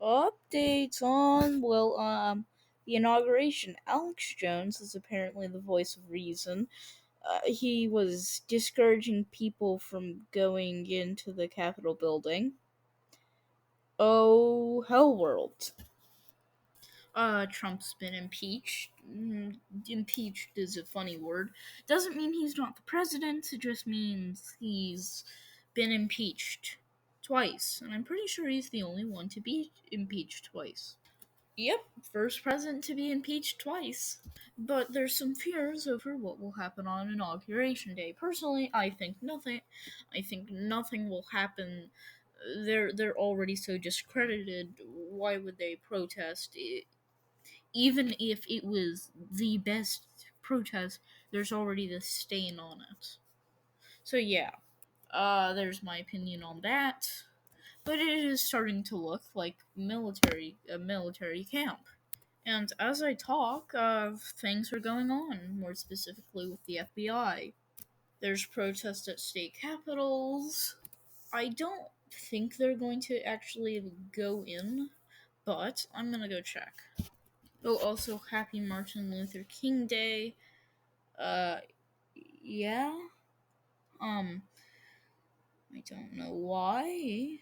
Updates on, the inauguration. Alex Jones is apparently the voice of reason. He was discouraging people from going into the Capitol building. Oh, hell world. Trump's been impeached. Impeached is a funny word. Doesn't mean he's not the president, it just means he's been impeached twice. And I'm pretty sure he's the only one to be impeached twice. Yep, first president to be impeached twice. But there's some fears over what will happen on Inauguration Day. Personally, I think nothing. I think nothing will happen. They're already so discredited. Why would they protest? Even if it was the best protest, there's already this stain on it. So yeah, there's my opinion on that. But it is starting to look like a military camp. And as I talk, things are going on, more specifically with the FBI. There's protests at state capitals. I don't think they're going to actually go in, but I'm gonna go check. Oh, also, happy Martin Luther King Day. Uh, yeah. Um, I don't know why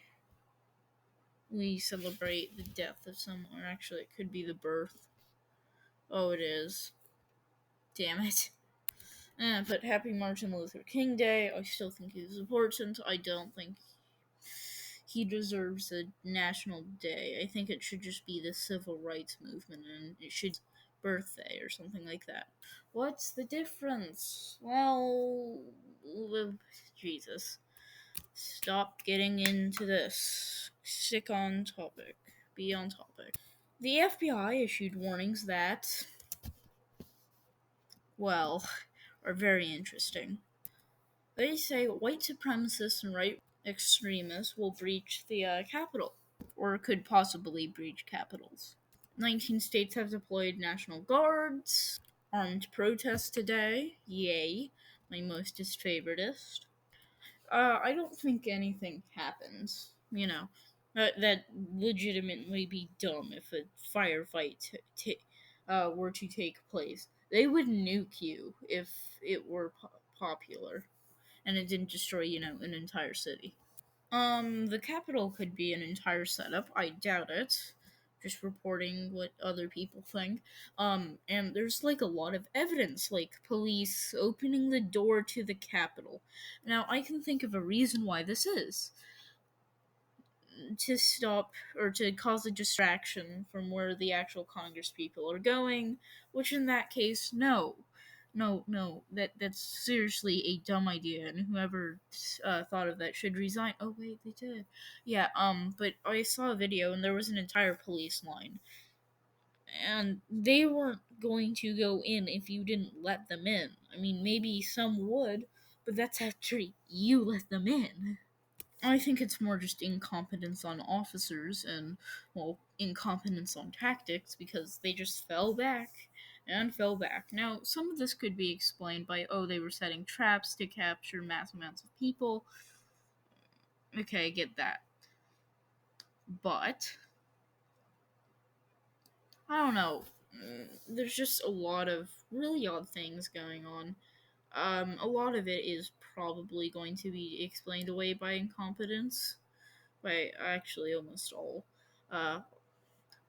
we celebrate the death of someone. Actually, it could be the birth. Oh, it is. Damn it. But happy Martin Luther King Day. I still think he's important. I don't think he deserves a national day. I think it should just be the civil rights movement and it should be birthday or something like that. What's the difference? Well, Jesus. Stop getting into this. Stick on topic. Be on topic. The FBI issued warnings that, well, are very interesting. They say white supremacists and right extremists will breach the Capitol, or could possibly breach capitals. 19 states have deployed National Guards. Armed protests today. Yay. My most disfavoritist. I don't think anything happens. That legitimately be dumb if a firefight were to take place. They would nuke you if it were popular and it didn't destroy, an entire city. The Capitol could be an entire setup. I doubt it. Just reporting what other people think. And there's like a lot of evidence, like police opening the door to the Capitol. Now, I can think of a reason why this is to stop or to cause a distraction from where the actual Congress people are going, which in that case, no. No, that's seriously a dumb idea, and whoever thought of that should resign. Oh wait, they did. Yeah, but I saw a video, and there was an entire police line, and they weren't going to go in if you didn't let them in. I mean, maybe some would, but that's after you let them in. I think it's more just incompetence on officers and, well, incompetence on tactics because they just fell back and fell back. Now, some of this could be explained by, oh, they were setting traps to capture mass amounts of people. Okay, I get that. But, I don't know. There's just a lot of really odd things going on. A lot of it is probably going to be explained away by incompetence. By actually almost all. Uh,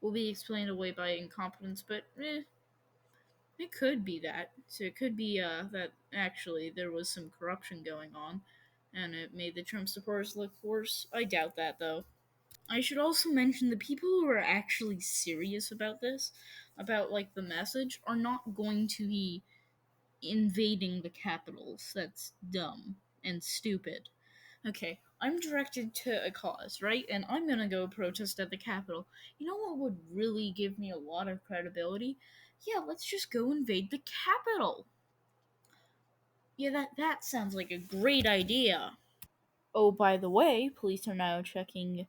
will be explained away by incompetence, but it could be that. So it could be that actually there was some corruption going on, and it made the Trump supporters look worse. I doubt that though. I should also mention the people who are actually serious about this, about like the message, are not going to be invading the capitals. That's dumb and stupid. Okay, I'm directed to a cause, right? And I'm gonna go protest at the Capitol. You know what would really give me a lot of credibility? Yeah, let's just go invade the Capitol. Yeah, that sounds like a great idea. Oh, by the way, police are now checking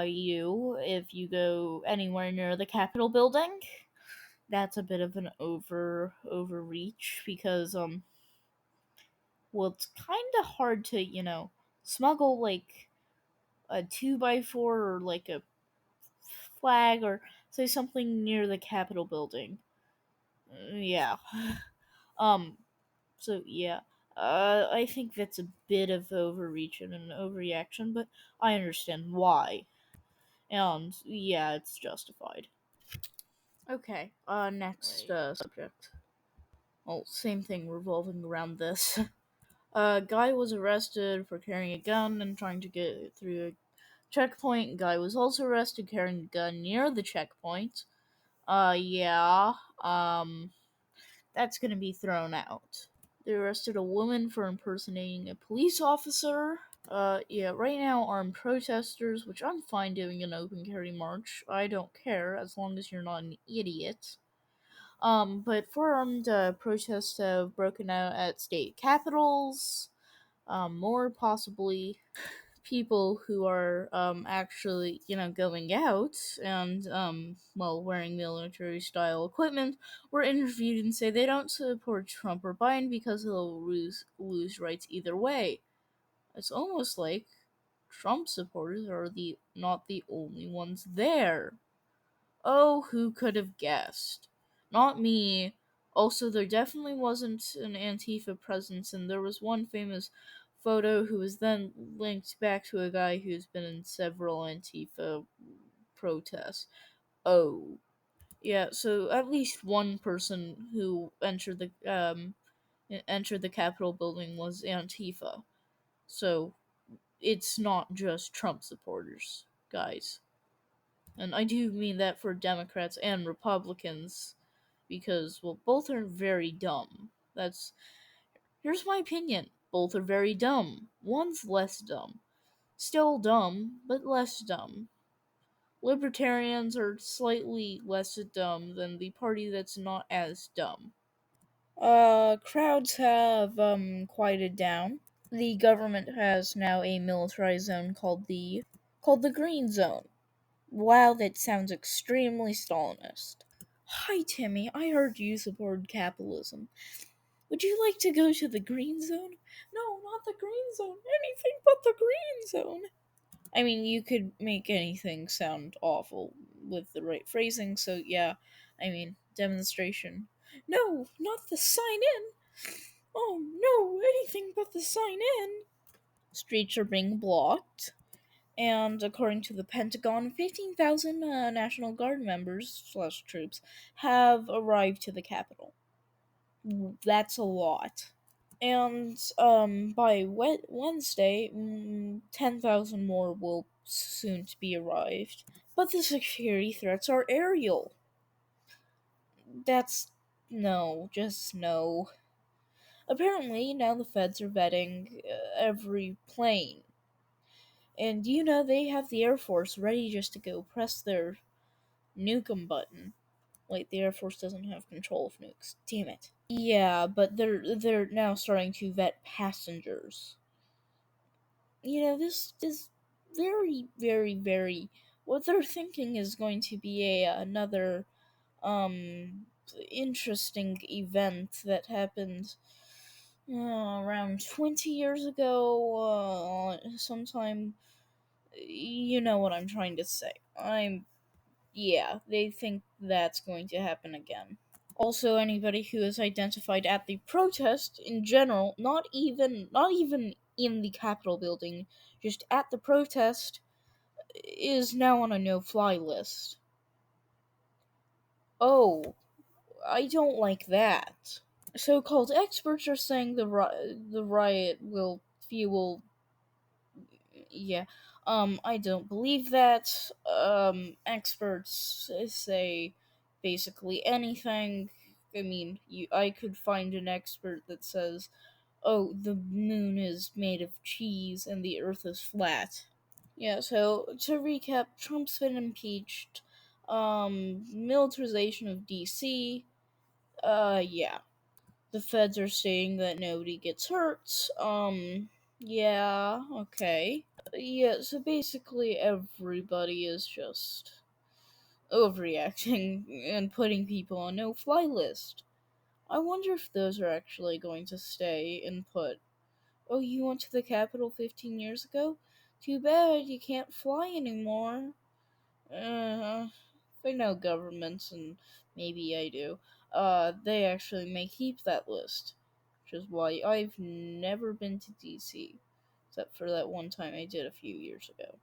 you if you go anywhere near the Capitol building. That's a bit of an overreach because well, it's kind of hard to smuggle like a 2x4 or like a flag or say something near the Capitol building. Yeah. Um, so yeah. I think that's a bit of overreach and an overreaction, but I understand why. And yeah, it's justified. Okay, next subject. Well, same thing revolving around this. A guy was arrested for carrying a gun and trying to get through a checkpoint. Guy was also arrested carrying a gun near the checkpoint. Yeah, that's gonna be thrown out. They arrested a woman for impersonating a police officer. Yeah, right now armed protesters, which I'm fine doing an open carry march. I don't care as long as you're not an idiot. But four armed protests have broken out at state capitals. More possibly people who are actually going out and well wearing military style equipment were interviewed and say they don't support Trump or Biden because they'll lose rights either way. It's almost like Trump supporters are the not the only ones there. Oh, who could have guessed? Not me. Also, there definitely wasn't an Antifa presence, and there was one famous photo who was then linked back to a guy who's been in several Antifa protests. Oh. Yeah, so at least one person who entered the Capitol building was Antifa. So it's not just Trump supporters, guys. And I do mean that for Democrats and Republicans because, well, both are very dumb. Here's my opinion. Both are very dumb. One's less dumb. Still dumb, but less dumb. Libertarians are slightly less dumb than the party that's not as dumb. Crowds have, quieted down. The government has now a militarized zone called the Green Zone. Wow, that sounds extremely Stalinist. Hi, Timmy. I heard you support capitalism. Would you like to go to the Green Zone? No, not the Green Zone. Anything but the Green Zone. I mean, you could make anything sound awful with the right phrasing, so yeah. I mean, demonstration. No, not the sign in. Oh, no, anything but the sign in. Streets are being blocked. And according to the Pentagon, 15,000 National Guard members slash troops have arrived to the capital. That's a lot. And by Wednesday, 10,000 more will soon to be arrived. But the security threats are aerial. That's no, just no. Apparently, now the feds are vetting every plane. And they have the Air Force ready just to go press their nuke 'em button. Wait, the Air Force doesn't have control of nukes. Damn it. Yeah, but they're now starting to vet passengers. This is very, very, very. What they're thinking is going to be another interesting event that happened around 20 years ago. Sometime. You know what I'm trying to say. Yeah, they think that's going to happen again. Also, anybody who is identified at the protest in general, not even in the Capitol building, just at the protest, is now on a no-fly list. Oh, I don't like that. So-called experts are saying the riot will fuel. Yeah, I don't believe that. Experts say basically anything. I mean, I could find an expert that says, "Oh, the moon is made of cheese and the Earth is flat." Yeah. So to recap, Trump's been impeached. Militarization of DC. Yeah. The feds are saying that nobody gets hurt. Yeah. Okay. Yeah, so basically everybody is just overreacting and putting people on no fly list. I wonder if those are actually going to stay and put, oh, you went to the Capitol 15 years ago? Too bad you can't fly anymore. I know governments, and maybe I do, they actually may keep that list. Which is why I've never been to DC. Except for that one time I did a few years ago.